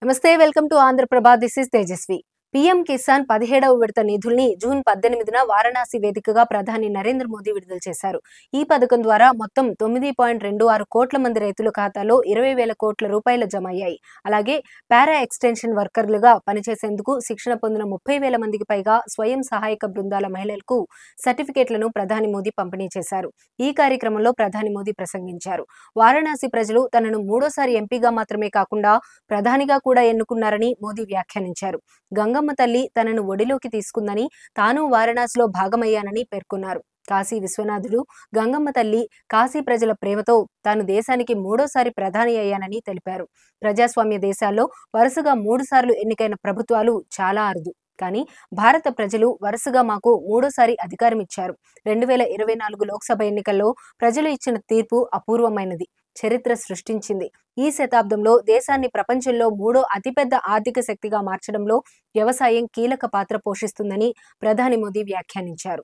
నమస్తే welcome to Andhra Prabha this is Tejaswi PM Kisan 17వ విడత నిధుల్ని జూన్ 18న వారణాసి వేదికగా ప్రధాని నరేంద్ర మోదీ విడుదల చేశారు. ఈ పథకం ద్వారా మొత్తం 9.26 కోట్ల మంది రైతుల ఖాతాలో 20,000 కోట్ల రూపాయలు జమ అయ్యాయి. అలాగే పారా ఎక్స్టెన్షన్ వర్కర్లుగా పనిచేసేందుకు శిక్షణ పొందిన 30,000 మందికి పైగా స్వయం సహాయక బృందాల మహిళలకు సర్టిఫికెట్లను ప్రధాని మోదీ పంపిణీ చేశారు. ఈ కార్యక్రమంలో ప్రధాని మోదీ ప్రసంగించారు. వారణాసి ప్రజలు తనను మూడోసారి ఎంపీగా మాత్రమే కాకుండా ప్రధానిగా కూడా ఎన్నుకున్నారని మోదీ వ్యాఖ్యానించారు. గంగమ్మ తల్లి తనను ఒడిలోకి తీసుకుందని, తాను వారణాసిలో భాగమయ్యానని పేర్కొన్నారు. కాశీ విశ్వనాథుడు, గంగమ్మ తల్లి, కాశీ ప్రజల ప్రేమతో తాను దేశానికి మూడోసారి ప్రధాని అయ్యానని తెలిపారు. ప్రజాస్వామ్య దేశాల్లో వరుసగా 3 సార్లు ఎన్నికైన ప్రభుత్వాలు చాలా అరుదు. కానీ భారత ప్రజలు వరుసగా మాకు మూడోసారి అధికారం ఇచ్చారు. 2024 లోక్సభ ఎన్నికల్లో ప్రజలు ఇచ్చిన తీర్పు అపూర్వమైనది, చరిత్ర సృష్టించింది. ఈ శతాబ్దంలో దేశాన్ని ప్రపంచంలో 3వ అతిపెద్ద ఆర్థిక శక్తిగా మార్చడంలో వ్యవసాయం కీలక పాత్ర పోషిస్తుందని ప్రధాని మోదీ వ్యాఖ్యానించారు.